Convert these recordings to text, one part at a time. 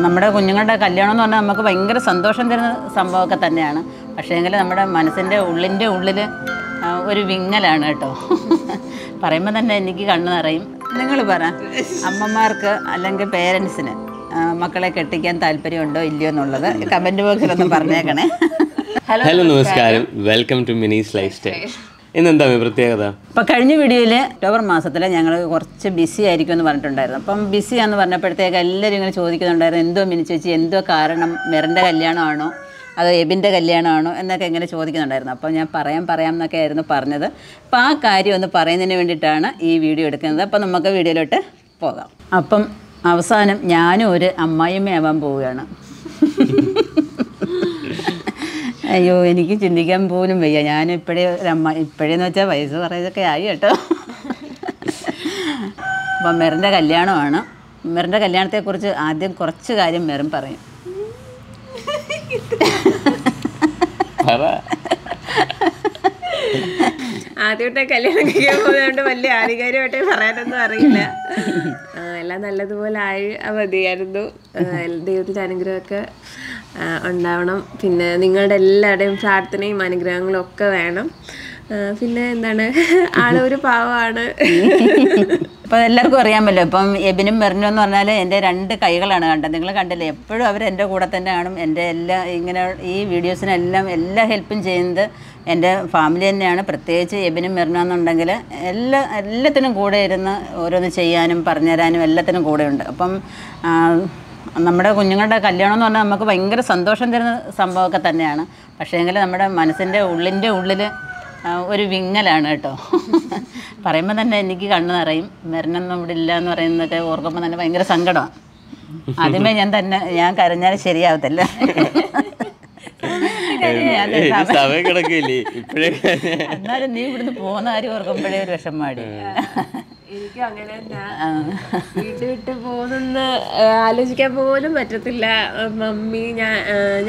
നമ്മുടെ കുഞ്ഞുങ്ങളുടെ കല്യാണം എന്ന് പറഞ്ഞാൽ നമുക്ക് ഭയങ്കര സന്തോഷം തരുന്ന സംഭവമൊക്കെ തന്നെയാണ്. പക്ഷേ എങ്കിൽ നമ്മുടെ മനസ്സിൻ്റെ ഉള്ളിൽ ഒരു വിങ്ങലാണ് കേട്ടോ. പറയുമ്പോൾ തന്നെ എനിക്ക് കണ്ണു നിറയും. നിങ്ങൾ പറ, അമ്മമാർക്ക് അല്ലെങ്കിൽ പേരൻസിന് മക്കളെ കെട്ടിക്കാൻ താല്പര്യമുണ്ടോ ഇല്ലയോ എന്നുള്ളത് കമൻറ്റ് ബോക്സിലൊന്ന് പറഞ്ഞേക്കണേ. ഹലോ നമസ്കാരം, welcome to Mini's life style. ഇന്നെന്താ പ്രത്യേകത? അപ്പോൾ കഴിഞ്ഞ വീഡിയോയിൽ ഒക്ടോബർ മാസത്തിൽ ഞങ്ങൾ കുറച്ച് ബിസി ആയിരിക്കും എന്ന് പറഞ്ഞിട്ടുണ്ടായിരുന്നു. അപ്പം ബിസിയാന്ന് പറഞ്ഞപ്പോഴത്തേക്ക് എല്ലാവരും ഇങ്ങനെ ചോദിക്കുന്നുണ്ടായിരുന്നു, എന്തോ മിനി ചേച്ചി, എന്തോ കാരണം, മെറിൻ്റെ കല്യാണമാണോ അതോ എബിൻ്റെ കല്യാണമാണോ എന്നൊക്കെ ഇങ്ങനെ ചോദിക്കുന്നുണ്ടായിരുന്നു. അപ്പോൾ ഞാൻ പറയാം എന്നൊക്കെ ആയിരുന്നു പറഞ്ഞത്. അപ്പോൾ ആ കാര്യം ഒന്ന് പറയുന്നതിന് വേണ്ടിയിട്ടാണ് ഈ വീഡിയോ എടുക്കുന്നത്. അപ്പോൾ നമുക്ക് വീഡിയോയിലോട്ട് പോകാം. അപ്പം അവസാനം ഞാനും ഒരു അമ്മായിയമ്മയാവാൻ പോവുകയാണ്. അയ്യോ, എനിക്ക് ചിന്തിക്കാൻ പോലും വയ്യ. ഞാനിപ്പോഴേ ഇപ്പോഴേന്ന് വെച്ചാൽ വയസ്സ് പറയുന്നതൊക്കെ ആയി കേട്ടോ. അപ്പം മെറിൻ്റെ കല്യാണമാണ്. മെറിൻ്റെ കല്യാണത്തെക്കുറിച്ച് ആദ്യം കുറച്ച് കാര്യം മെറിൻ പറയും. ആദ്യമായിട്ട് കല്യാണം കഴിക്കാൻ പോകുന്നതുകൊണ്ട് വലിയ ആധികാരികമായിട്ട് പറയാനൊന്നും അറിയില്ല. എല്ലാം നല്ലതുപോലെ ആയി മതിയായിരുന്നു. ദൈവത്തിൻ്റെ അനുഗ്രഹമൊക്കെ ഉണ്ടാവണം. പിന്നെ നിങ്ങളുടെ എല്ലാവരുടെയും പ്രാർത്ഥനയും അനുഗ്രഹങ്ങളും ഒക്കെ വേണം. പിന്നെ എന്താണ്, ആളൊരു പാവമാണ്. അപ്പോൾ എല്ലാവർക്കും അറിയാമല്ലോ. ഇപ്പം എബിനും മെറിനും എന്ന് പറഞ്ഞാൽ എൻ്റെ രണ്ട് കൈകളാണ് കണ്ടത്. നിങ്ങൾ കണ്ടില്ലേ, എപ്പോഴും അവരെൻ്റെ കൂടെ തന്നെ കാണും. എൻ്റെ ഇങ്ങനെ ഈ വീഡിയോസിനെല്ലാം എല്ലാ ഹെൽപ്പും ചെയ്യുന്നത് എൻ്റെ ഫാമിലി തന്നെയാണ്. പ്രത്യേകിച്ച് എബിനും മെറിനാന്നുണ്ടെങ്കിൽ എല്ലാത്തിനും കൂടെ ഇരുന്ന് ഓരോന്ന് ചെയ്യാനും പറഞ്ഞുതരാനും എല്ലാത്തിനും കൂടെയുണ്ട്. അപ്പം നമ്മുടെ കുഞ്ഞുങ്ങളുടെ കല്യാണം എന്ന് പറഞ്ഞാൽ നമുക്ക് ഭയങ്കര സന്തോഷം തരുന്ന സംഭവമൊക്കെ തന്നെയാണ്. പക്ഷേ എങ്കിൽ നമ്മുടെ മനസ്സിൻ്റെ ഉള്ളിൽ ഒരു വിങ്ങലാണ് കേട്ടോ. പറയുമ്പോൾ തന്നെ എനിക്ക് കണ്ണു നിറയും. മെറിനൊന്നും ഇവിടെ ഇല്ല എന്ന് പറയുന്നതൊക്കെ ഓർക്കുമ്പോൾ തന്നെ ഭയങ്കര സങ്കടമാണ്. ആദ്യമേ ഞാൻ കരഞ്ഞാൽ ശരിയാവത്തില്ല. എന്നാലും നീ ഇവിടുന്ന് പോകുന്ന കാര്യം ഓർക്കുമ്പോഴേ ഒരു വിഷമാടി. എനിക്കും അങ്ങനെ വീട്ടിൽ വിട്ട് പോകുന്നെന്ന് ആലോചിക്കാൻ പോലും പറ്റത്തില്ല.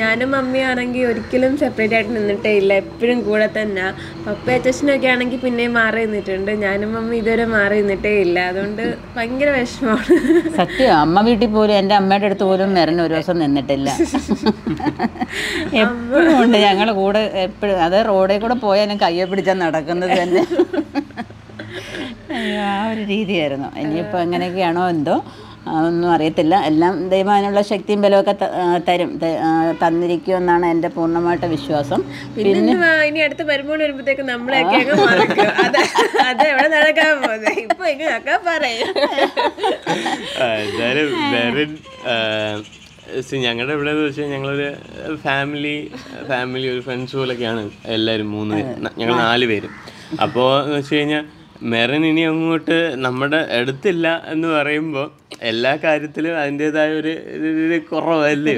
ഞാനും മമ്മിയാണെങ്കിൽ ഒരിക്കലും സെപ്പറേറ്റ് ആയിട്ട് നിന്നിട്ടേ ഇല്ല, എപ്പോഴും കൂടെ തന്നെ. പപ്പ അച്ഛനൊക്കെ ആണെങ്കിൽ പിന്നെയും മാറി നിന്നിട്ടുണ്ട്. ഞാനും മമ്മി ഇതുവരെ മാറി നിന്നിട്ടേ ഇല്ല. അതുകൊണ്ട് ഭയങ്കര വിഷമമാണ്. സത്യം, അമ്മ വീട്ടിൽ പോലും എൻ്റെ അമ്മയുടെ അടുത്ത് പോലും മെറിന് ഒരു ദിവസം നിന്നിട്ടില്ല. എപ്പോഴും ഉണ്ട് ഞങ്ങൾ കൂടെ എപ്പോഴും. അത് റോഡിൽ കൂടെ പോയാലും കയ്യെ പിടിച്ചാൽ നടക്കുന്നത് തന്നെ. ആ ഒരു രീതിയായിരുന്നു. ഇനിയിപ്പോൾ എങ്ങനെയൊക്കെയാണോ എന്തോ ഒന്നും അറിയത്തില്ല. എല്ലാം ദൈവം അതിനുള്ള ശക്തിയും ബലമൊക്കെ തന്നിരിക്കുമെന്നാണ് എൻ്റെ പൂർണ്ണമായിട്ട് വിശ്വാസം. പിന്നെ ഇനി അടുത്ത് വരുമ്പോഴത്തേക്ക് നമ്മളെയൊക്കെ അതെവിടെ നടക്കാൻ പോകുന്നത് ഇപ്പൊ ഇങ്ങനെയൊക്കെ പറയും. ഞങ്ങളുടെ ഇവിടെ എന്ന് വെച്ചാൽ ഞങ്ങളൊരു ഫാമിലി ഒരു ഫ്രണ്ട്സ് പോലൊക്കെയാണ് എല്ലാവരും. ഞങ്ങൾ 4 പേരും. അപ്പോൾ എന്ന് വെച്ച് കഴിഞ്ഞാൽ മെറിൻ ഇനി അങ്ങോട്ട് നമ്മുടെ അടുത്തില്ല എന്ന് പറയുമ്പോൾ എല്ലാ കാര്യത്തിലും അതിൻ്റെതായ ഒരു കുറവല്ലേ.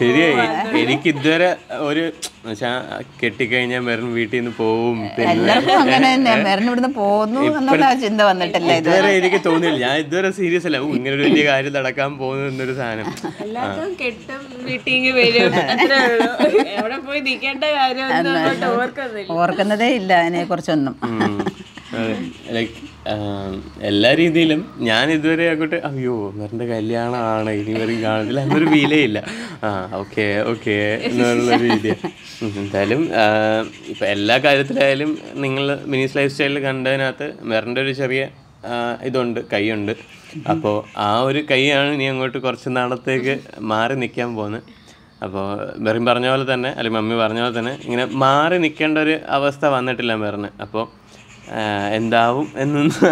ശരിയായി. എനിക്ക് ഇതുവരെ ഒരു കെട്ടിക്കഴിഞ്ഞാൽ മെറിൻ വീട്ടിൽ നിന്ന് പോവും. ഇതുവരെ എനിക്ക് തോന്നിയില്ല. ഞാൻ ഇതുവരെ സീരിയസ് അല്ല, ഇങ്ങനെ ഒരു വലിയ കാര്യം നടക്കാൻ പോകുന്നു എന്നൊരു സാധനം. ഓർക്കുന്നതേ ഇല്ല അതിനെ കുറിച്ചൊന്നും. ലൈക്ക് എല്ലാ രീതിയിലും ഞാൻ ഇതുവരെ അങ്ങോട്ട് അയ്യോ മെറിൻ്റെ കല്യാണമാണ് ഇനി വരും കാണത്തില്ല എന്നൊരു ഫീലേ ഇല്ല. ഓക്കെ എന്നുള്ള രീതിയാണ്. എന്തായാലും ഇപ്പം എല്ലാ കാര്യത്തിലായാലും നിങ്ങൾ മിനീസ് ലൈഫ് സ്റ്റൈലിൽ കണ്ടതിനകത്ത് മെറിൻ്റെ ഒരു ചെറിയ ഇതുണ്ട്, കൈയുണ്ട്. അപ്പോൾ ആ ഒരു കൈയാണ് ഇനി അങ്ങോട്ട് കുറച്ച് നാളത്തേക്ക് മാറി നിൽക്കാൻ പോകുന്നത്. അപ്പോൾ മെറിൻ പറഞ്ഞ പോലെ തന്നെ, അല്ലെങ്കിൽ മമ്മി പറഞ്ഞ പോലെ തന്നെ ഇങ്ങനെ മാറി നിൽക്കേണ്ട ഒരു അവസ്ഥ വന്നിട്ടില്ല മെറിന്. അപ്പോൾ എന്താവും എന്നൊന്നും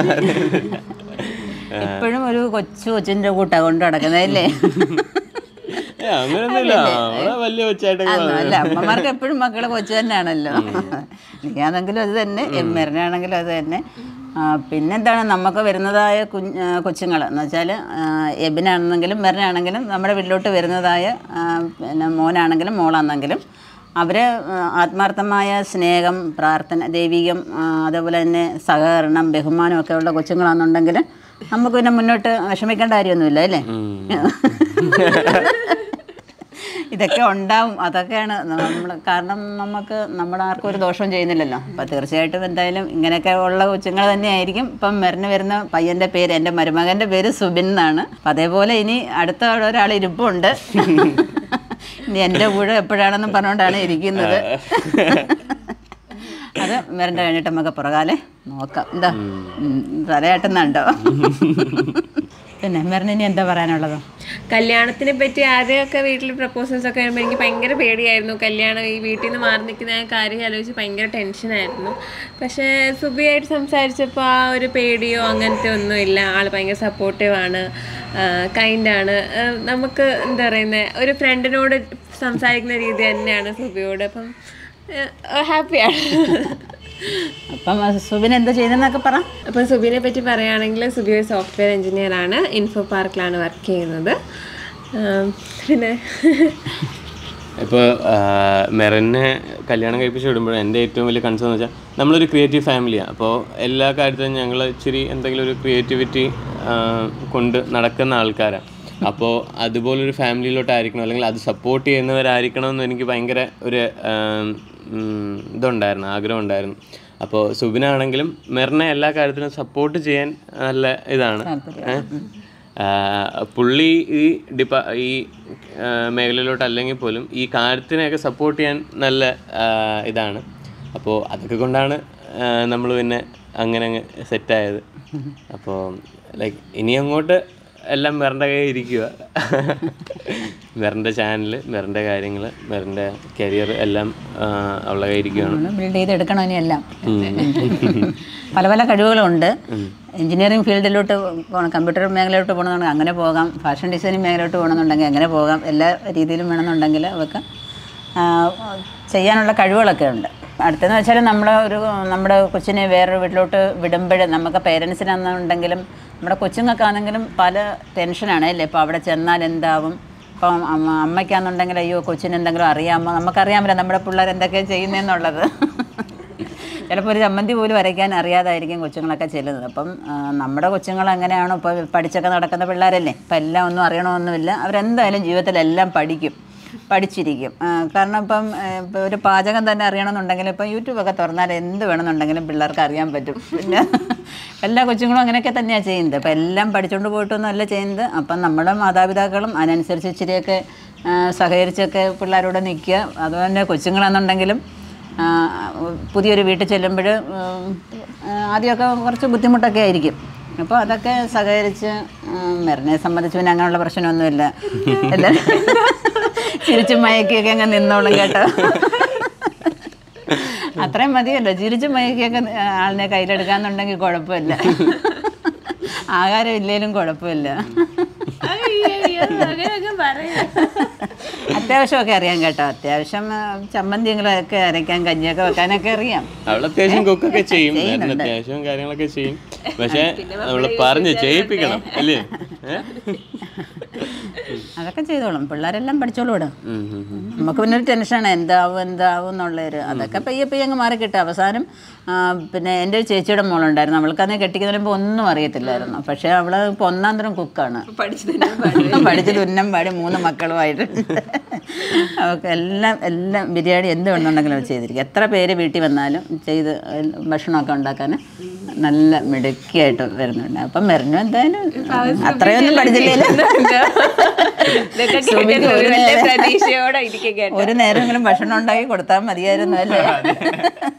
എപ്പോഴും ഒരു കൊച്ചിൻ്റെ കൂട്ടാ കൊണ്ട് നടക്കുന്നതല്ലേ. അങ്ങനെയൊന്നുമില്ല, വലിയ അല്ല, അമ്മമാർക്ക് എപ്പോഴും മക്കളെ കൊച്ചു തന്നെയാണല്ലോ. എനിക്കാണെങ്കിലും അത് തന്നെ, മെറിനാണെങ്കിലും അത് തന്നെ. പിന്നെന്താണ്, നമുക്ക് വരുന്നതായ കൊച്ചുങ്ങൾ എന്ന് വെച്ചാൽ എബിനാണെന്നെങ്കിലും മെറിനാണെങ്കിലും നമ്മുടെ വീട്ടിലോട്ട് വരുന്നതായ പിന്നെ മോനാണെങ്കിലും മോളാണെന്നെങ്കിലും അവർ ആത്മാർത്ഥമായ സ്നേഹം, പ്രാർത്ഥന, ദൈവികം, അതേപോലെ തന്നെ സഹകരണം, ബഹുമാനമൊക്കെ ഉള്ള കൊച്ചുങ്ങളാണെന്നുണ്ടെങ്കിൽ നമുക്ക് പിന്നെ മുന്നോട്ട് വിഷമിക്കേണ്ട കാര്യമൊന്നുമില്ല അല്ലേ. ഇതൊക്കെ ഉണ്ടാവും. അതൊക്കെയാണ് നമ്മൾ, കാരണം നമുക്ക് നമ്മുടെ ആർക്കും ഒരു ദോഷവും ചെയ്യുന്നില്ലല്ലോ. അപ്പം തീർച്ചയായിട്ടും എന്തായാലും ഇങ്ങനെയൊക്കെ ഉള്ള കൊച്ചുങ്ങൾ തന്നെയായിരിക്കും. ഇപ്പം വരുന്ന പയ്യൻ്റെ പേര്, എൻ്റെ മരുമകൻ്റെ പേര് സുബിൻ എന്നാണ്. അപ്പം അതേപോലെ ഇനി അടുത്ത ഒരാൾ ഇരിപ്പുണ്ട്. ഇനി എൻ്റെ കൂടെ എപ്പോഴാണെന്നും പറഞ്ഞുകൊണ്ടാണ് ഇരിക്കുന്നത്. അത് വരണ്ട കഴിഞ്ഞിട്ട് നമുക്ക് പുറകാലെ നോക്കാം. എന്താ തലയാട്ടുന്നുണ്ടോ? പിന്നെ മെറിന് ഇനി എന്താ പറയാനുള്ളത്? കല്യാണത്തിനെ പറ്റി ആദ്യമൊക്കെ വീട്ടിൽ പ്രപ്പോസൽസ് ഒക്കെ വരുമ്പോൾ എനിക്ക് ഭയങ്കര പേടിയായിരുന്നു. കല്യാണം ഈ വീട്ടിൽ നിന്ന് മാറി നിൽക്കുന്ന കാര്യം ആലോചിച്ച് ഭയങ്കര ടെൻഷനായിരുന്നു. പക്ഷേ സുബിയായിട്ട് സംസാരിച്ചപ്പോൾ ആ ഒരു പേടിയോ അങ്ങനത്തെ ഒന്നുമില്ല. ആൾ ഭയങ്കര സപ്പോർട്ടീവാണ്, കൈൻഡാണ്. നമുക്ക് എന്താ പറയുന്നത്, ഒരു ഫ്രണ്ടിനോട് സംസാരിക്കുന്ന രീതി തന്നെയാണ് സുബിയോട്. അപ്പം ഹാപ്പിയാണ്. അപ്പം സുബിൻ എന്താ ചെയ്യുന്നതെന്നൊക്കെ പറ. അപ്പം സുബിനെ പറ്റി പറയുകയാണെങ്കിൽ സുബി ഒരു സോഫ്റ്റ്വെയർ എഞ്ചിനീയറാണ്. ഇൻഫോ പാർക്കിലാണ് വർക്ക് ചെയ്യുന്നത്. പിന്നെ ഇപ്പോൾ മെറിനെ കല്യാണം കഴിപ്പിച്ച് വിടുമ്പോൾ എൻ്റെ ഏറ്റവും വലിയ കൺസേൺ എന്ന് വെച്ചാൽ നമ്മളൊരു ക്രിയേറ്റീവ് ഫാമിലിയാണ്. അപ്പോൾ എല്ലാ കാര്യത്തിലും ഞങ്ങൾ ഇച്ചിരി എന്തെങ്കിലും ഒരു ക്രിയേറ്റിവിറ്റി കൊണ്ട് നടക്കുന്ന ആൾക്കാരാണ്. അപ്പോൾ അതുപോലൊരു ഫാമിലിയിലോട്ടായിരിക്കണം, അല്ലെങ്കിൽ അത് സപ്പോർട്ട് ചെയ്യുന്നവരായിരിക്കണമെന്ന് എനിക്ക് ഭയങ്കര ഒരു ഇതുണ്ടായിരുന്നു, ആഗ്രഹം ഉണ്ടായിരുന്നു. അപ്പോൾ സുബിനാണെങ്കിലും മെറിനെ എല്ലാ കാര്യത്തിലും സപ്പോർട്ട് ചെയ്യാൻ നല്ല ഇതാണ്. പുള്ളി ഈ മേഖലയിലോട്ട് അല്ലെങ്കിൽ പോലും ഈ കാര്യത്തിനെയൊക്കെ സപ്പോർട്ട് ചെയ്യാൻ നല്ല ഇതാണ്. അപ്പോൾ അതൊക്കെ കൊണ്ടാണ് നമ്മൾ പിന്നെ അങ്ങനെ സെറ്റായത്. അപ്പോൾ ലൈക്ക് ഇനി അങ്ങോട്ട് എല്ലാം മെറിൻ്റെ കയ്യിൽ ഇരിക്കുക. മെറിൻ്റെ ചാനൽ, മെറിൻ്റെ കാര്യങ്ങൾ, മെറിൻ്റെ കരിയർ എല്ലാം അവളുടെ കയ്യിൽ ഇരിക്കുകയാണ്. ബിൽഡ് ചെയ്തെടുക്കണം ഇനിയെല്ലാം. പല പല കഴിവുകളുണ്ട്. എഞ്ചിനീയറിംഗ് ഫീൽഡിലോട്ട് പോകണം, കമ്പ്യൂട്ടർ മേഖലയിലോട്ട് പോകണമെന്നുണ്ടെങ്കിൽ അങ്ങനെ പോകാം, ഫാഷൻ ഡിസൈനിങ് മേഖലയിലോട്ട് പോകണമെന്നുണ്ടെങ്കിൽ അങ്ങനെ പോകാം. എല്ലാ രീതിയിലും വേണമെന്നുണ്ടെങ്കിൽ അവർക്ക് ചെയ്യാനുള്ള കഴിവുകളൊക്കെ ഉണ്ട്. അടുത്തെന്ന് വെച്ചാൽ നമ്മുടെ കൊച്ചിനെ വേറൊരു വീട്ടിലോട്ട് വിടുമ്പോൾ നമുക്ക് പേരൻസിനാണെന്നുണ്ടെങ്കിലും നമ്മുടെ കൊച്ചുങ്ങൾക്കാണെങ്കിലും പല ടെൻഷനാണ് അല്ലേ. ഇപ്പോൾ അവിടെ ചെന്നാൽ എന്താവും, ഇപ്പം അമ്മയ്ക്കാണെന്നുണ്ടെങ്കിൽ അയ്യോ കൊച്ചിന് എന്തെങ്കിലും അറിയാമോ, നമുക്കറിയാമല്ലോ നമ്മുടെ പിള്ളേർ എന്തൊക്കെയാണ് ചെയ്യുന്നതെന്നുള്ളത്. ചിലപ്പോൾ ഒരു ചമ്മന്തി പോലും വരയ്ക്കാൻ അറിയാതായിരിക്കും കൊച്ചുങ്ങളൊക്കെ ചെല്ലുന്നത്. അപ്പം നമ്മുടെ കൊച്ചുങ്ങൾ അങ്ങനെയാണോ, ഇപ്പോൾ പഠിച്ചൊക്കെ നടക്കുന്ന പിള്ളേരല്ലേ, ഇപ്പം എല്ലാം ഒന്നും അറിയണമെന്നൊന്നുമില്ല. അവരെന്തായാലും ജീവിതത്തിലെല്ലാം പഠിച്ചിരിക്കും. കാരണം ഇപ്പം ഒരു പാചകം തന്നെ അറിയണമെന്നുണ്ടെങ്കിൽ ഇപ്പം യൂട്യൂബൊക്കെ തുറന്നാൽ എന്ത് വേണമെന്നുണ്ടെങ്കിലും പിള്ളേർക്ക് അറിയാൻ പറ്റും. പിന്നെ എല്ലാ കൊച്ചുങ്ങളും അങ്ങനെയൊക്കെ തന്നെയാണ് ചെയ്യുന്നത്. അപ്പം എല്ലാം പഠിച്ചുകൊണ്ട് പോയിട്ടൊന്നും അല്ല ചെയ്യുന്നത്. അപ്പം നമ്മുടെ മാതാപിതാക്കളും അതിനനുസരിച്ച് ഇച്ചിരിയൊക്കെ സഹകരിച്ചൊക്കെ പിള്ളേരോട് നിൽക്കുക. അതുപോലെ കൊച്ചുങ്ങളാണെന്നുണ്ടെങ്കിലും പുതിയൊരു വീട്ടിൽ ചെല്ലുമ്പോൾ ആദ്യമൊക്കെ കുറച്ച് ബുദ്ധിമുട്ടൊക്കെ ആയിരിക്കും. അപ്പോൾ അതൊക്കെ സഹകരിച്ച് മെറിനെ സംബന്ധിച്ച് പിന്നെ അങ്ങനെയുള്ള പ്രശ്നമൊന്നുമില്ല. എല്ലാവരും ചിരിച്ചും മയക്കിയൊക്കെ അങ്ങ് നിന്നോളും കേട്ടോ. അത്രയും മതിയല്ലോ, ചിരിച്ചും മയക്കിയൊക്കെ ആളിനെ കയ്യിലെടുക്കാന്നുണ്ടെങ്കിൽ കുഴപ്പമില്ല. ആഹാരം ഇല്ലേലും കുഴപ്പമില്ല. അത്യാവശ്യമൊക്കെ അറിയാം കേട്ടോ. അത്യാവശ്യം ചമ്മന്തികളൊക്കെ അരയ്ക്കാൻ, കഞ്ഞിയൊക്കെ വെക്കാനൊക്കെ അറിയാം. അവൾ അത്യാവശ്യം കുക്കൊക്കെ ചെയ്യും, അത്യാവശ്യം കാര്യങ്ങളൊക്കെ ചെയ്യും. പക്ഷെ നമ്മള് പറഞ്ഞ് ചെയ്യിപ്പിക്കണം അല്ലേ. അതൊക്കെ ചെയ്തോളും, പിള്ളേരെല്ലാം പഠിച്ചോളൂ. ഇവിടെ നമുക്ക് പിന്നെ ഒരു ടെൻഷനാണ് എന്താവും എന്നുള്ളൊരു. അതൊക്കെ പയ്യെ അങ്ങ് മാറി കിട്ടും. അവസാനം പിന്നെ എൻ്റെ ഒരു ചേച്ചിയുടെ മോളുണ്ടായിരുന്നു, അവൾക്കന്ന് കെട്ടിക്കുന്നതിന് മുമ്പ് ഒന്നും അറിയത്തില്ലായിരുന്നു. പക്ഷേ അവള് ഇപ്പോൾ ഒന്നാം തരം കുക്കാണ്, പഠിച്ച് തുന്നം പാടി 3 മക്കളുമായിട്ട്. അവൾക്ക് എല്ലാം ബിരിയാണി എന്ത് വേണമെന്നുണ്ടെങ്കിലും അവൾ ചെയ്തിരിക്കും. എത്ര പേര് വീട്ടിൽ വന്നാലും ചെയ്ത് ഭക്ഷണമൊക്കെ ഉണ്ടാക്കാൻ നല്ല മിടുക്കിയായിട്ട് വരുന്നുണ്ട്. അപ്പം മെറിനും എന്തായാലും അത്രയൊന്നും പഠിച്ചില്ലല്ലോ. ഒരു നേരമെങ്കിലും ഭക്ഷണം ഉണ്ടാക്കി കൊടുത്താൽ മതിയായിരുന്നു അല്ലേ.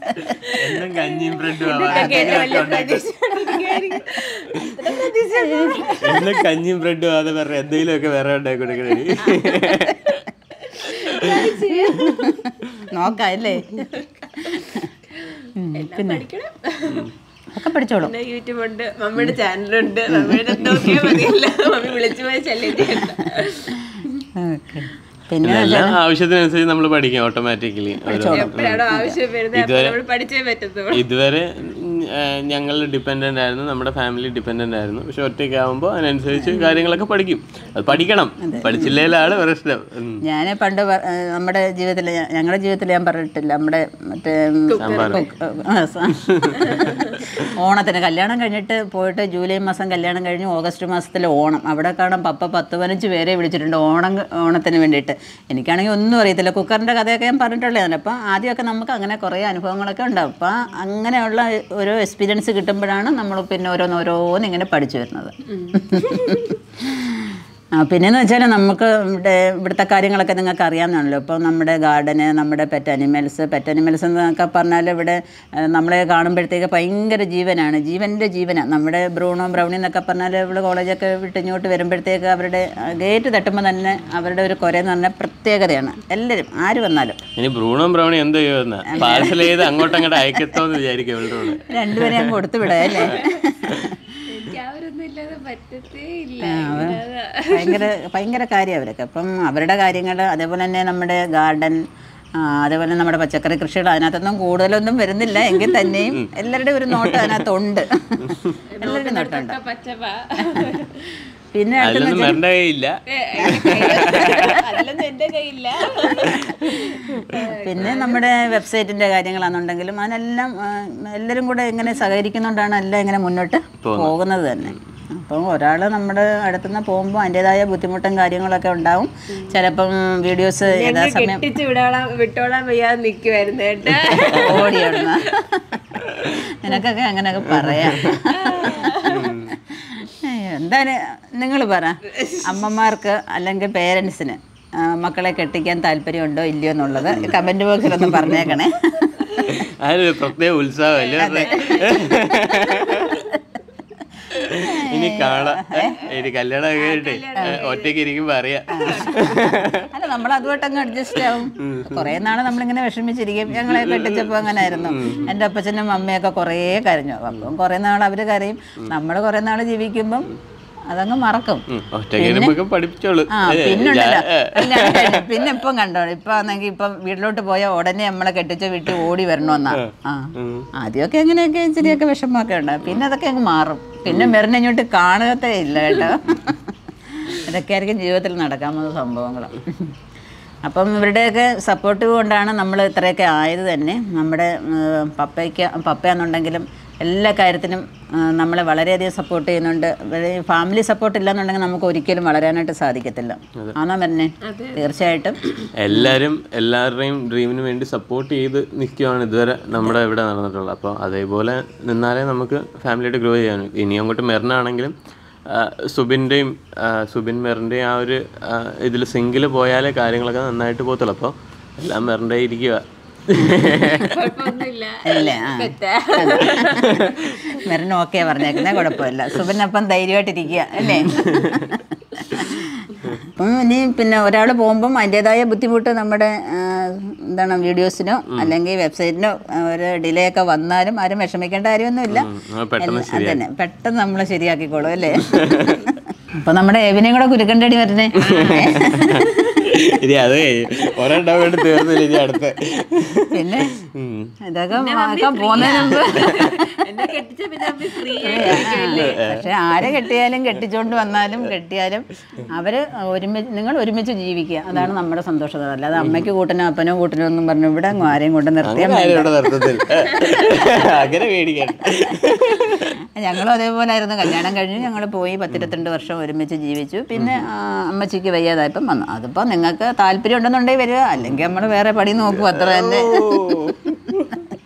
കഞ്ഞിയും ബ്രെഡും അത് വേറെ എന്തെങ്കിലും ഒക്കെ വേറെ ഉണ്ടാക്കി കൊടുക്കണേ. നോക്കാം അല്ലേ. പിന്നെ ഒക്കെ പഠിച്ചോളും. യൂട്യൂബ് ഉണ്ട്, മമ്മിയുടെ ചാനലുണ്ട്, മമ്മിയുടെ നോക്കിയാൽ മതിയല്ലോ, മമ്മി വിളിച്ചു പോയി ചെല്ലിട്ട്. പിന്നെ ആവശ്യത്തിനനുസരിച്ച് നമ്മൾ പഠിക്കും ഓട്ടോമാറ്റിക്കലി. ഇതുവരെ ഞങ്ങൾ ഡിപ്പെൻഡൻ്റ് ആയിരുന്നു, നമ്മുടെ ഫാമിലി ഡിപ്പെൻഡൻ്റ് ആയിരുന്നു. പക്ഷെ ഒറ്റയ്ക്കാവുമ്പോൾ അതിനനുസരിച്ച് കാര്യങ്ങളൊക്കെ പഠിക്കും. അത് പഠിക്കണം, പഠിച്ചില്ലേലാണ് പ്രശ്നം. ഞാൻ പണ്ട് നമ്മുടെ ജീവിതത്തിൽ, ഞങ്ങളുടെ ജീവിതത്തിൽ ഞാൻ പറഞ്ഞിട്ടില്ല, നമ്മുടെ മറ്റേ ഓണത്തിന് കല്യാണം കഴിഞ്ഞിട്ട് പോയിട്ട് ജൂലൈ മാസം കല്യാണം കഴിഞ്ഞ് ഓഗസ്റ്റ് മാസത്തിലെ ഓണം അവിടെ കാണാൻ പപ്പ 10-15 പേരെ വിളിച്ചിട്ടുണ്ട് ഓണത്തിന് വേണ്ടിയിട്ട്. എനിക്കാണെങ്കിൽ ഒന്നും അറിയത്തില്ല. കുക്കറിൻ്റെ കഥയൊക്കെ ഞാൻ പറഞ്ഞിട്ടുള്ളതാണ്. അപ്പം ആദ്യമൊക്കെ നമുക്ക് അങ്ങനെ കുറേ അനുഭവങ്ങളൊക്കെ ഉണ്ടാവും. അപ്പം അങ്ങനെയുള്ള ഓരോ എക്സ്പീരിയൻസ് കിട്ടുമ്പോഴാണ് നമ്മൾ പിന്നെ ഓരോന്ന് ഇങ്ങനെ പഠിച്ചു വരുന്നത്. പിന്നെയെന്ന് വെച്ചാൽ നമുക്ക് ഇവിടുത്തെ കാര്യങ്ങളൊക്കെ നിങ്ങൾക്ക് അറിയാമെന്നാണല്ലോ. ഇപ്പോൾ നമ്മുടെ ഗാർഡന്, നമ്മുടെ പെറ്റ് അനിമൽസ് എന്നൊക്കെ പറഞ്ഞാൽ ഇവിടെ നമ്മളെ കാണുമ്പോഴത്തേക്ക് ഭയങ്കര ജീവൻ്റെ ജീവനാണ്. നമ്മുടെ ബ്രൗണി എന്നൊക്കെ പറഞ്ഞാൽ ഇവിടെ കോളേജൊക്കെ വിട്ട് ഇങ്ങോട്ട് വരുമ്പോഴത്തേക്ക് അവരുടെ ഗേറ്റ് തട്ടുമ്പോൾ തന്നെ അവരുടെ ഒരു കുരയെന്ന് പറഞ്ഞാൽ പ്രത്യേകതയാണ്. എല്ലാവരും ആര് വന്നാലും ഇനി ബ്രൗണി എന്ത് ചെയ്യുമെന്ന് പാർസൽ ചെയ്ത് അങ്ങോട്ടങ്ങോട്ട് അയക്കത്തോന്ന് വിചാരിക്കും. രണ്ടുപേരെയും കൊടുത്തു വിടാം അല്ലേ. ഭയങ്കര കാര്യം അവരൊക്കെ. അപ്പം അവരുടെ കാര്യങ്ങൾ, അതേപോലെ തന്നെ നമ്മുടെ ഗാർഡൻ, അതേപോലെ നമ്മുടെ പച്ചക്കറി കൃഷികൾ അതിനകത്തൊന്നും കൂടുതലൊന്നും വരുന്നില്ല എങ്കിൽ തന്നെയും എല്ലാവരുടെയും ഒരു നോട്ടം അതിനകത്തുണ്ട്. എല്ലാവരുടെയും നോട്ടമുണ്ട്. പിന്നെ പിന്നെ നമ്മുടെ വെബ്സൈറ്റിന്റെ കാര്യങ്ങളാണെന്നുണ്ടെങ്കിലും അതിനെല്ലാം എല്ലാവരും കൂടെ എങ്ങനെ സഹകരിക്കുന്നുണ്ടാണ് എല്ലാം ഇങ്ങനെ മുന്നോട്ട് പോകുന്നത് തന്നെ. അപ്പം ഒരാൾ നമ്മുടെ അടുത്തുനിന്ന് പോകുമ്പോൾ അതിൻ്റെതായ ബുദ്ധിമുട്ടും കാര്യങ്ങളൊക്കെ ഉണ്ടാവും. ചിലപ്പം വീഡിയോസ് യഥാസമയം വിട്ടോളാൻ വയ്യാതെ നിൽക്കുമായിരുന്നു കേട്ടോ, ഓടിയോടുന്ന നിനക്കൊക്കെ അങ്ങനെയൊക്കെ പറയാം. എന്താണ് നിങ്ങൾ പറ, അമ്മമാർക്ക് അല്ലെങ്കിൽ പേരൻസിന് മക്കളെ കെട്ടിക്കാൻ താല്പര്യമുണ്ടോ ഇല്ലയോ എന്നുള്ളത് കമന്റ് ബോക്സിലൊന്നും പറഞ്ഞേക്കണേ. പ്രത്യേക ഉത്സാഹമല്ലേ ഇനി കാണാം. ഇനി കല്യാണം കേട്ടെ ഒറ്റയ്ക്ക് ഇരിക്കുമ്പോ അറിയാം. അല്ല, നമ്മൾ അതുമായിട്ടങ്ങ് അഡ്ജസ്റ്റ് ആവും. കുറെ നാള് നമ്മളിങ്ങനെ വിഷമിച്ചിരിക്കും. ഞങ്ങളെ കെട്ടിച്ചപ്പോ അങ്ങനെ ആയിരുന്നു. എൻ്റെ അപ്പച്ചനും അമ്മയൊക്കെ കുറേ കരഞ്ഞു. അപ്പം കുറെ നാൾ അവര് കരയും. നമ്മൾ കുറെ നാള് ജീവിക്കുമ്പം അതങ്ങ് മറക്കും. പിന്നെ ഇപ്പം കണ്ടോ, ഇപ്പൊ ആണെങ്കിൽ ഇപ്പം വീട്ടിലോട്ട് പോയാൽ ഉടനെ നമ്മളെ കെട്ടിച്ച വീട്ടിൽ ഓടി വരണമെന്നാ. ആദ്യമൊക്കെ എങ്ങനെയൊക്കെ ഇച്ചിരിയൊക്കെ വിഷമമൊക്കെ ഉണ്ടാവും. പിന്നെ അതൊക്കെ അങ്ങ് മാറും. പിന്നെ മെറിഞ്ഞിങ്ങോട്ട് കാണുകത്തേ ഇല്ല കേട്ടോ. ഇതൊക്കെ ആയിരിക്കും ജീവിതത്തിൽ നടക്കാൻ പോകുന്ന സംഭവങ്ങൾ. അപ്പം ഇവരുടെയൊക്കെ സപ്പോർട്ട് കൊണ്ടാണ് നമ്മൾ ഇത്രയൊക്കെ ആയത് തന്നെ. നമ്മുടെ പപ്പയാണെന്നുണ്ടെങ്കിലും എല്ലാ കാര്യത്തിനും നമ്മളെ വളരെയധികം സപ്പോർട്ട് ചെയ്യുന്നുണ്ട്. ഫാമിലി സപ്പോർട്ട് ഇല്ലാന്നുണ്ടെങ്കിൽ നമുക്ക് ഒരിക്കലും വളരാനായിട്ട് സാധിക്കത്തില്ല. ആണോ മരുന്നെ? തീർച്ചയായിട്ടും എല്ലാവരുടെയും ഡ്രീമിന് വേണ്ടി സപ്പോർട്ട് ചെയ്ത് നിൽക്കുകയാണ് ഇതുവരെ നമ്മുടെ ഇവിടെ നടന്നിട്ടുള്ളത്. അപ്പോൾ അതേപോലെ നിന്നാലേ നമുക്ക് ഫാമിലിയായിട്ട് ഗ്രോ ചെയ്യാനും. ഇനി അങ്ങോട്ട് മെറിനാണെങ്കിലും സുബിൻ മെറിൻ്റെയും ആ ഒരു ഇതിൽ സിംഗിൾ പോയാലേ കാര്യങ്ങളൊക്കെ നന്നായിട്ട് പോകത്തുള്ളൂ. അപ്പോൾ എല്ലാം മെറിൻ്റെ ഇരിക്കുക. മെറിന് ഓക്കെ പറഞ്ഞേക്കുന്നേ, കുഴപ്പമില്ല. സുബിനപ്പം ധൈര്യമായിട്ടിരിക്കുക അല്ലേ. അപ്പം ഇനി പിന്നെ ഒരാൾ പോകുമ്പം അതിൻ്റെതായ ബുദ്ധിമുട്ട് നമ്മുടെ വീഡിയോസിനോ അല്ലെങ്കിൽ വെബ്സൈറ്റിനോ ഒരു ഡിലേ ഒക്കെ വന്നാലും ആരും വിഷമിക്കേണ്ട കാര്യമൊന്നുമില്ല. അതന്നെ, പെട്ടെന്ന് നമ്മൾ ശരിയാക്കിക്കോളും അല്ലേ. അപ്പൊ നമ്മുടെ എവിനെയും കൂടെ കുരുക്കണ്ടടി വരുന്നേ. ഇനി അത് ഒരെണ്ണം തീർന്നില്ല. ഇനി അടുത്ത പിന്നെ ഇതൊക്കെ പോകുന്നതിന് പക്ഷെ ആരെ കെട്ടിയാലും കെട്ടിച്ചോണ്ട് വന്നാലും കെട്ടിയാലും അവര് നിങ്ങൾ ഒരുമിച്ച് ജീവിക്കുക. അതാണ് നമ്മുടെ സന്തോഷം. അല്ലാതെ അമ്മയ്ക്ക് കൂട്ടനോ അപ്പനോ കൂട്ടനോ ഒന്നും പറഞ്ഞു ഇവിടെ ആരെയും കൊണ്ട് നിർത്തിയാൽ ഞങ്ങളും അതേപോലെ ആയിരുന്നു. കല്യാണം കഴിഞ്ഞ് ഞങ്ങൾ പോയി 10-22 വർഷം ഒരുമിച്ച് ജീവിച്ചു. പിന്നെ അമ്മച്ചിക്ക് വയ്യാതായപ്പം വന്നു. അതിപ്പോൾ നിങ്ങൾക്ക് താല്പര്യം ഉണ്ടെന്നുണ്ടെങ്കിൽ വരിക, അല്ലെങ്കിൽ നമ്മൾ വേറെ പണി നോക്കും, അത്ര തന്നെ.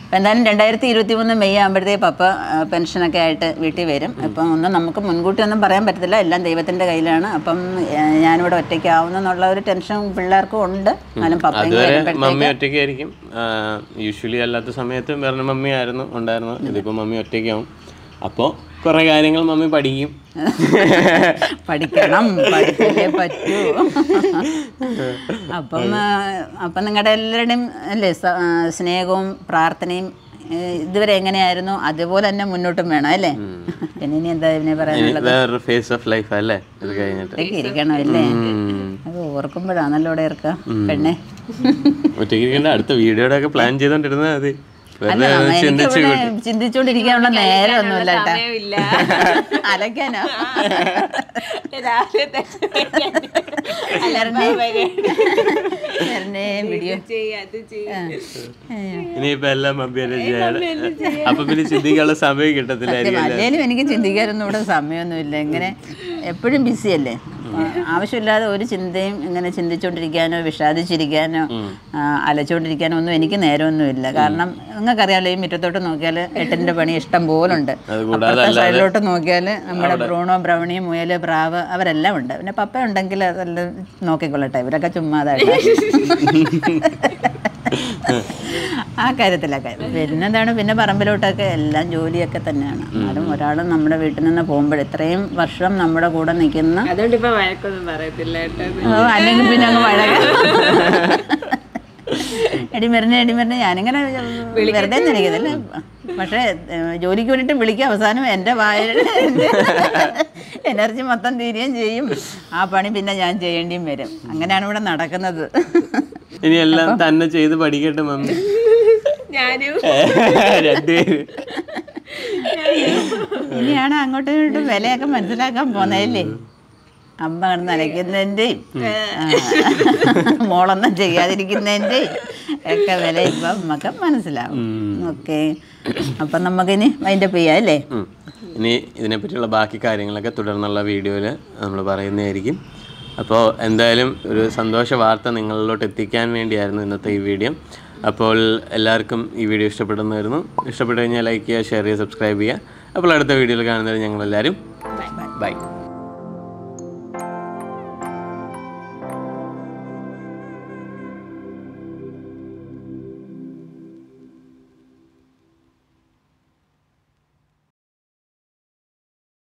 അപ്പം എന്തായാലും 2023 മെയ് ആകുമ്പോഴത്തേക്ക് പപ്പ പെൻഷനൊക്കെ ആയിട്ട് വീട്ടിൽ വരും. അപ്പം ഒന്നും നമുക്ക് മുൻകൂട്ടി ഒന്നും പറയാൻ പറ്റത്തില്ല, എല്ലാം ദൈവത്തിൻ്റെ കയ്യിലാണ്. അപ്പം ഞാനിവിടെ ഒറ്റയ്ക്കാവുന്നുള്ള ഒരു ടെൻഷൻ പിള്ളേർക്കും ഉണ്ട്. എന്നാലും മമ്മി ഒറ്റയ്ക്കായിരിക്കും. യൂഷ്വലി അല്ലാത്ത സമയത്ത് വേറെ മമ്മി ആയിരുന്നു ഉണ്ടായിരുന്നത്. ഇതിപ്പോൾ മമ്മി ഒറ്റയ്ക്കാവും. അപ്പോൾ കുറേ കാര്യങ്ങൾ മമ്മി പഠിക്കും. പഠിക്കണം, പഠിച്ചേ പറ്റൂ. അപ്പം നിങ്ങളുടെ എല്ലാവരുടെയും അല്ലേ സ്നേഹവും പ്രാർത്ഥനയും ഇതുവരെ എങ്ങനെയായിരുന്നു അതുപോലെ തന്നെ മുന്നോട്ടും വേണം അല്ലേ. പിന്നെ ഇനി എന്താ ഇതിനെ പറയാനുള്ളത്? ഫേസ് ഓഫ് ലൈഫ് അല്ലേ ഇത് കഴിഞ്ഞിട്ട് ഇരിക്കണം അല്ലേ. അത് ഓർക്കുമ്പോഴാണല്ലോ ഇവിടെ ഇറക്കുക പെണ്ണെ. ഒറ്റയ്ക്ക് അടുത്ത വീഡിയോയുടെ ഒക്കെ പ്ലാൻ ചെയ്തോണ്ടിരുന്നാൽ മതി. ചിന്തിച്ചോണ്ടിരിക്കാനുള്ള നേരമൊന്നുമില്ല കേട്ടാ. അലക്കാനോ ഇനിയിപ്പോ എല്ലാം അപ്പൊ പിന്നെ ചിന്തിക്കാനുള്ള സമയം കിട്ടത്തില്ല. അല്ലേലും എനിക്ക് ചിന്തിക്കാനൊന്നും ഇവിടെ സമയമൊന്നുമില്ല. ഇങ്ങനെ എപ്പോഴും ബിസി അല്ലേ. ആവശ്യമില്ലാതെ ഒരു ചിന്തയും ഇങ്ങനെ ചിന്തിച്ചുകൊണ്ടിരിക്കാനോ വിഷാദിച്ചിരിക്കാനോ അലച്ചുകൊണ്ടിരിക്കാനോ ഒന്നും എനിക്ക് നേരമൊന്നുമില്ല. കാരണം നിങ്ങൾക്കറിയാമല്ലോ, ഈ മുറ്റത്തോട്ട് നോക്കിയാൽ 8ന്റെ പണി ഇഷ്ടം പോലുണ്ട്. അപ്പുറത്തെ സൈഡിലോട്ട് നോക്കിയാൽ നമ്മുടെ ബ്രൂണോ, ബ്രൗണി, മുയൽ, പ്രാവ് അവരെല്ലാം ഉണ്ട്. പിന്നെ പപ്പ ഉണ്ടെങ്കിൽ അതെല്ലാം നോക്കിക്കൊള്ളട്ടെ, ഇവരൊക്കെ ചുമ്മാതായിട്ട് ആ കാര്യത്തിലൊക്കെ. പിന്നെന്താണ്, പിന്നെ പറമ്പിലോട്ടൊക്കെ എല്ലാം ജോലിയൊക്കെ തന്നെയാണ്. എന്നാലും ഒരാൾ നമ്മുടെ വീട്ടിൽ നിന്ന് പോകുമ്പോൾ ഇത്രയും വർഷം നമ്മുടെ കൂടെ നിൽക്കുന്ന, അതുകൊണ്ട് ഇപ്പൊ വഴക്കൊന്നും പറയത്തില്ല കേട്ടോ. അല്ലെങ്കിൽ പിന്നെ അങ്ങ് വഴക എടിമരുന്ന് ഞാനിങ്ങനെ വെറുതെ നിൽക്കുന്നില്ല. പക്ഷേ ജോലിക്ക് വേണ്ടിയിട്ട് വിളിക്കുക, അവസാനം എൻ്റെ വായിൽ എനർജി മൊത്തം തീരുകയും ചെയ്യും. ആ പണി പിന്നെ ഞാൻ ചെയ്യേണ്ടിയും വരും. അങ്ങനെയാണ് ഇവിടെ നടക്കുന്നത്. ഇനി എല്ലാം തന്നെ ചെയ്ത് പഠിക്കട്ടെ മമ്മി. ഞാനും ഇനിയാണ് അങ്ങോട്ടും ഇങ്ങോട്ടും വിലയൊക്കെ മനസ്സിലാക്കാൻ പോന്നതല്ലേ. അമ്മ കിടന്ന് അലയ്ക്കുന്നതിൻ്റെയും മോളൊന്നും ചെയ്യാതിരിക്കുന്നതിൻ്റെയും ഒക്കെ വില ഇപ്പം നമുക്ക് മനസ്സിലാവും. ഓക്കെ, അപ്പം നമുക്കിനി വൈൻഡപ്പ് ചെയ്യാം അല്ലേ? ഇനി ഇതിനെപ്പറ്റിയുള്ള ബാക്കി കാര്യങ്ങളൊക്കെ തുടർന്നുള്ള വീഡിയോയിൽ നമ്മൾ പറയുന്നതായിരിക്കും. അപ്പോൾ എന്തായാലും ഒരു സന്തോഷ വാർത്ത നിങ്ങളിലോട്ട് എത്തിക്കാൻ വേണ്ടിയായിരുന്നു ഇന്നത്തെ ഈ വീഡിയോ. അപ്പോൾ എല്ലാവർക്കും ഈ വീഡിയോ ഇഷ്ടപ്പെട്ടു കഴിഞ്ഞാൽ ലൈക്ക് ചെയ്യുക, ഷെയർ ചെയ്യുക, സബ്സ്ക്രൈബ് ചെയ്യുക. അപ്പോൾ അടുത്ത വീഡിയോയിൽ കാണുന്നത് ഞങ്ങളെല്ലാവരും ബൈ.